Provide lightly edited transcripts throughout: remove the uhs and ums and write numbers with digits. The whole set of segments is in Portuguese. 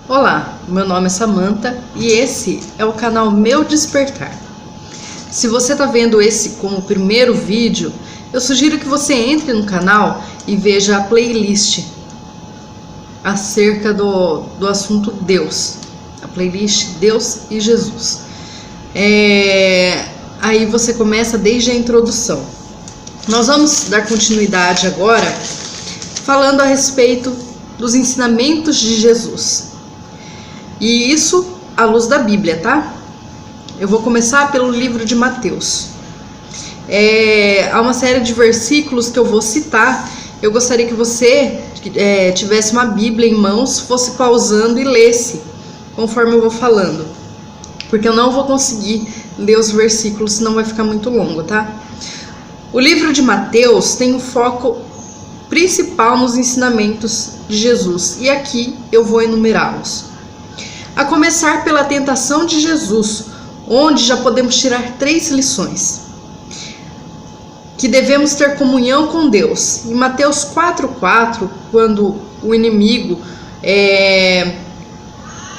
Olá, meu nome é Samantha e esse é o canal Meu Despertar. Se você está vendo esse como o primeiro vídeo, eu sugiro que você entre no canal e veja a playlist acerca do assunto Deus, a playlist Deus e Jesus. Aí você começa desde a introdução. Nós vamos dar continuidade agora falando a respeito dos ensinamentos de Jesus. E isso à luz da Bíblia, tá? Eu vou começar pelo livro de Mateus. Há uma série de versículos que eu vou citar. Eu gostaria que você tivesse uma Bíblia em mãos, fosse pausando e lesse conforme eu vou falando, porque eu não vou conseguir ler os versículos, senão vai ficar muito longo, tá? O livro de Mateus tem um foco principal nos ensinamentos de Jesus, e aqui eu vou enumerá-los. A começar pela tentação de Jesus, onde já podemos tirar 3 lições. Que devemos ter comunhão com Deus. Em Mateus 4,4, quando o inimigo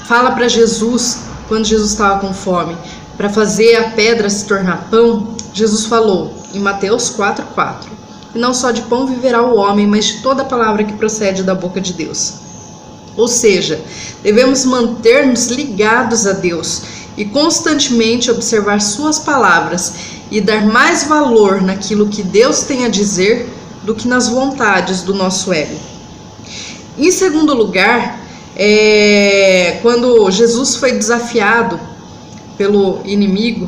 fala para Jesus, quando Jesus estava com fome, para fazer a pedra se tornar pão, Jesus falou, em Mateus 4,4, que não só de pão viverá o homem, mas de toda palavra que procede da boca de Deus. Ou seja, devemos manter-nos ligados a Deus e constantemente observar suas palavras e dar mais valor naquilo que Deus tem a dizer do que nas vontades do nosso ego. Em segundo lugar, quando Jesus foi desafiado pelo inimigo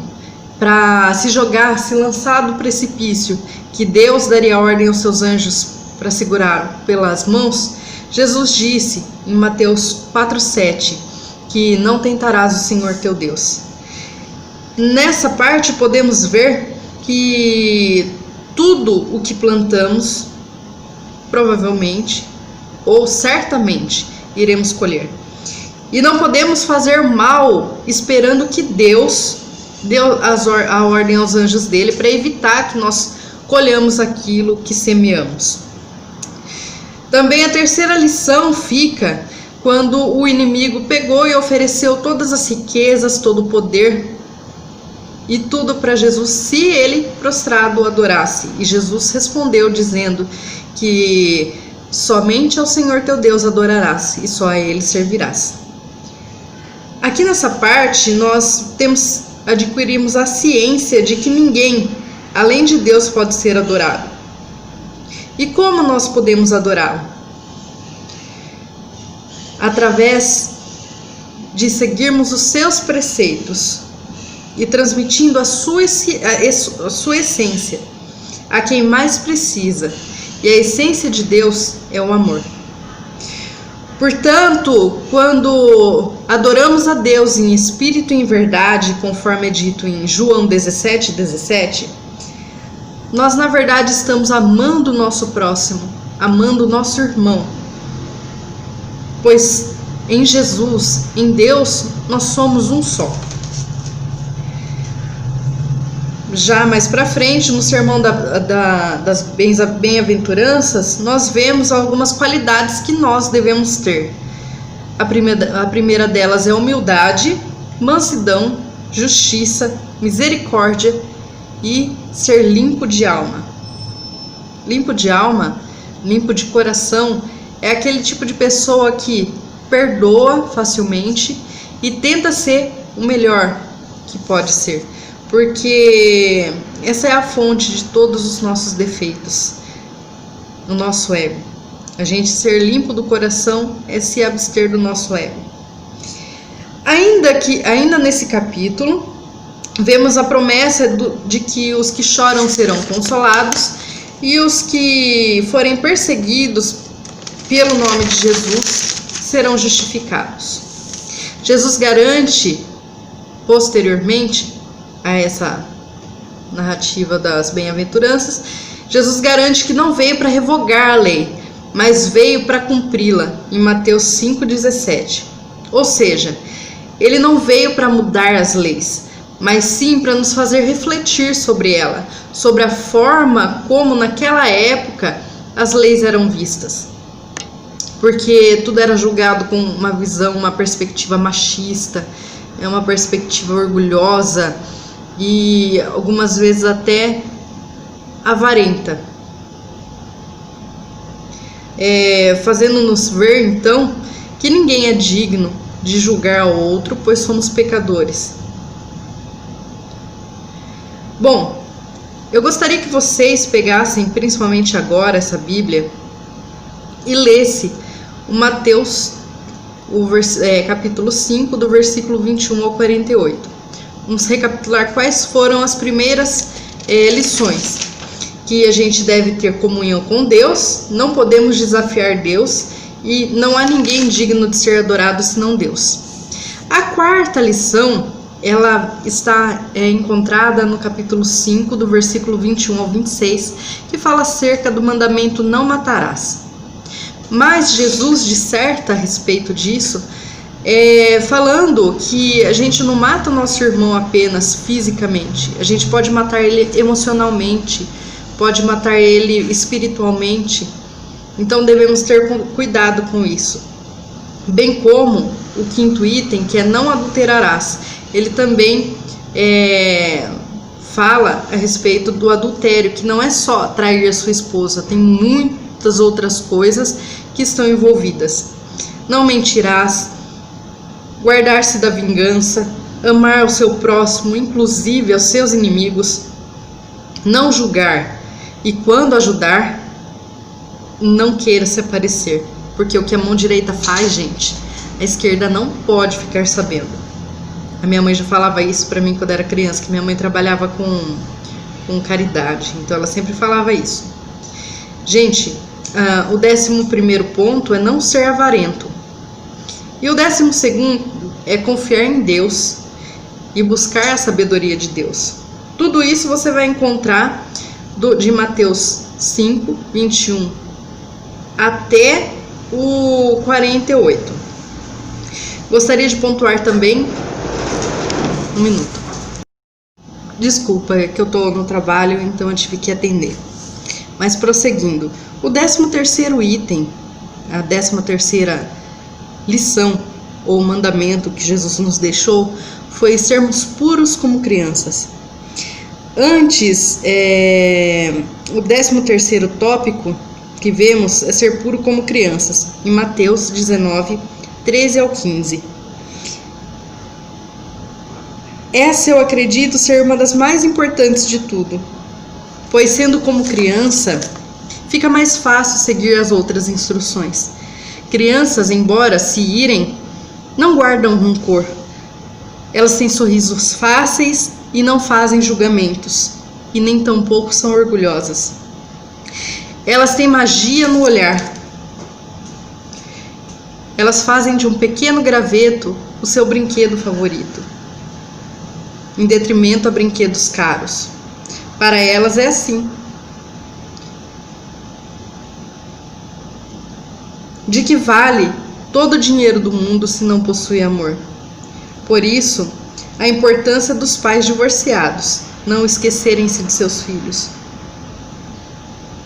para se lançar do precipício, que Deus daria ordem aos seus anjos para segurar pelas mãos, Jesus disse em Mateus 4,7 que não tentarás o Senhor teu Deus. Nessa parte podemos ver que tudo o que plantamos, provavelmente ou certamente iremos colher. E não podemos fazer mal esperando que Deus deu a ordem aos anjos dele para evitar que nós colhamos aquilo que semeamos. Também a terceira lição fica quando o inimigo pegou e ofereceu todas as riquezas, todo o poder e tudo para Jesus se ele prostrado o adorasse. E Jesus respondeu dizendo que somente ao Senhor teu Deus adorarás e só a ele servirás. Aqui nessa parte nós adquirimos a ciência de que ninguém além de Deus pode ser adorado. E como nós podemos adorá-lo? Através de seguirmos os seus preceitos e transmitindo a sua essência a quem mais precisa. E a essência de Deus é o amor. Portanto, quando adoramos a Deus em espírito e em verdade, conforme é dito em João 17:17, nós na verdade estamos amando o nosso próximo, amando o nosso irmão. Pois em Jesus, em Deus, nós somos um só. Já mais para frente, no sermão das bem-aventuranças, nós vemos algumas qualidades que nós devemos ter. A primeira delas é humildade, mansidão, justiça, misericórdia e ser limpo de alma. Limpo de alma, limpo de coração, é aquele tipo de pessoa que perdoa facilmente e tenta ser o melhor que pode ser, porque essa é a fonte de todos os nossos defeitos, no nosso ego. A gente ser limpo do coração é se abster do nosso ego. Ainda nesse capítulo, vemos a promessa de que os que choram serão consolados e os que forem perseguidos pelo nome de Jesus serão justificados. Jesus garante, posteriormente a essa narrativa das bem-aventuranças, Jesus garante que não veio para revogar a lei, mas veio para cumpri-la, em Mateus 5,17. Ou seja, ele não veio para mudar as leis, mas sim para nos fazer refletir sobre ela, sobre a forma como naquela época as leis eram vistas. porque tudo era julgado com uma visão, uma perspectiva machista, uma perspectiva orgulhosa e algumas vezes até avarenta, fazendo-nos ver então que ninguém é digno de julgar o outro, pois somos pecadores. Bom, eu gostaria que vocês pegassem, principalmente agora, essa Bíblia e lesse o Mateus, capítulo 5, do versículo 21 ao 48. Vamos recapitular quais foram as primeiras lições. Que a gente deve ter comunhão com Deus, não podemos desafiar Deus e não há ninguém digno de ser adorado senão Deus. A quarta lição, ela está encontrada no capítulo 5, do versículo 21 ao 26, que fala acerca do mandamento não matarás. Mas Jesus disserta a respeito disso, falando que a gente não mata o nosso irmão apenas fisicamente, a gente pode matar ele emocionalmente, pode matar ele espiritualmente. Então devemos ter cuidado com isso. Bem como o quinto item, que é não adulterarás, ele também fala a respeito do adultério, que não é só trair a sua esposa, tem muitas outras coisas que estão envolvidas. Não mentirás, guardar-se da vingança, amar o seu próximo, inclusive aos seus inimigos, não julgar e, quando ajudar, não queira se aparecer, porque o que a mão direita faz, gente, a esquerda não pode ficar sabendo. A minha mãe já falava isso pra mim quando era criança, que minha mãe trabalhava com caridade, então ela sempre falava isso. Gente, o 11º ponto é não ser avarento. E o 12º é confiar em Deus e buscar a sabedoria de Deus. Tudo isso você vai encontrar de Mateus 5, 21 até o 48. Gostaria de pontuar também... Um minuto. Desculpa, é que eu tô no trabalho, então eu tive que atender. Mas prosseguindo, o 13º item, a 13ª lição ou mandamento que Jesus nos deixou foi sermos puros como crianças. Antes, o 13º tópico que vemos é ser puro como crianças, em Mateus 19, 13 ao 15. Essa eu acredito ser uma das mais importantes de tudo, pois sendo como criança, fica mais fácil seguir as outras instruções. Crianças, embora se irem, não guardam rancor. Elas têm sorrisos fáceis e não fazem julgamentos, e nem tampouco são orgulhosas. Elas têm magia no olhar. Elas fazem de um pequeno graveto o seu brinquedo favorito, em detrimento a brinquedos caros. Para elas é assim. De que vale todo o dinheiro do mundo se não possui amor? Por isso, a importância dos pais divorciados não esquecerem-se de seus filhos.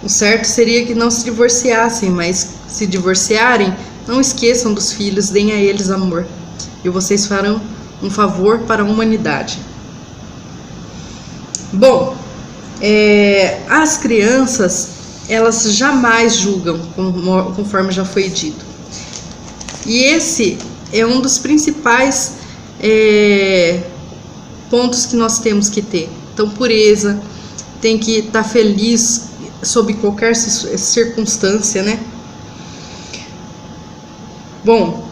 O certo seria que não se divorciassem, mas se divorciarem, não esqueçam dos filhos, deem a eles amor, e vocês farão um favor para a humanidade. Bom, as crianças, elas jamais julgam, conforme já foi dito. E esse é um dos principais pontos que nós temos que ter. Então, pureza, tem que estar feliz sob qualquer circunstância, né? Bom,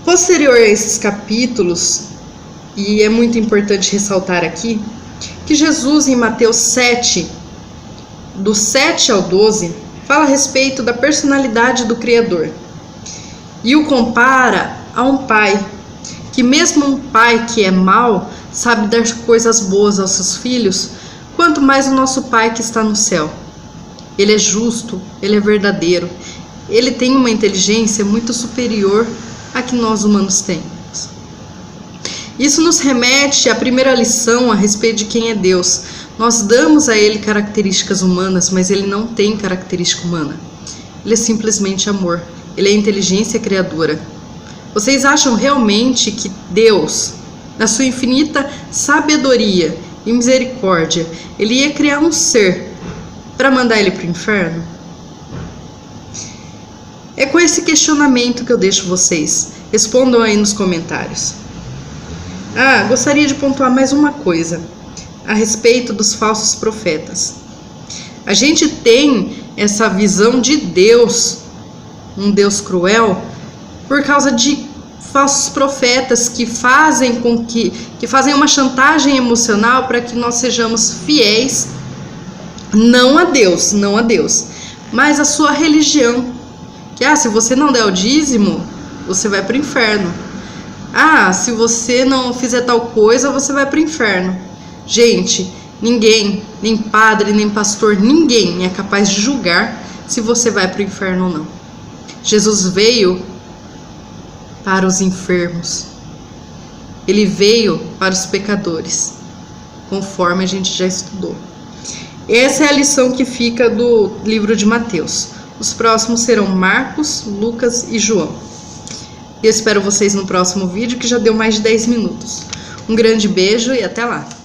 posterior a esses capítulos, e é muito importante ressaltar aqui, que Jesus em Mateus 7, do 7 ao 12, fala a respeito da personalidade do Criador e o compara a um pai, que mesmo um pai que é mau sabe dar coisas boas aos seus filhos, quanto mais o nosso Pai que está no céu. Ele é justo, ele é verdadeiro, ele tem uma inteligência muito superior à que nós humanos temos. Isso nos remete à primeira lição a respeito de quem é Deus. Nós damos a ele características humanas, mas ele não tem característica humana. Ele é simplesmente amor. Ele é inteligência criadora. Vocês acham realmente que Deus, na sua infinita sabedoria e misericórdia, ele ia criar um ser para mandar ele para o inferno? É com esse questionamento que eu deixo vocês. Respondam aí nos comentários. Gostaria de pontuar mais uma coisa a respeito dos falsos profetas. A gente tem essa visão de Deus, um Deus cruel, por causa de falsos profetas que fazem uma chantagem emocional para que nós sejamos fiéis, não a Deus, mas a sua religião. Que se você não der o dízimo, você vai para o inferno. Se você não fizer tal coisa, você vai para o inferno. Gente, ninguém, nem padre, nem pastor, ninguém é capaz de julgar se você vai para o inferno ou não. Jesus veio para os enfermos. Ele veio para os pecadores, conforme a gente já estudou. Essa é a lição que fica do livro de Mateus. Os próximos serão Marcos, Lucas e João. Eu espero vocês no próximo vídeo, que já deu mais de 10 minutos. Um grande beijo e até lá!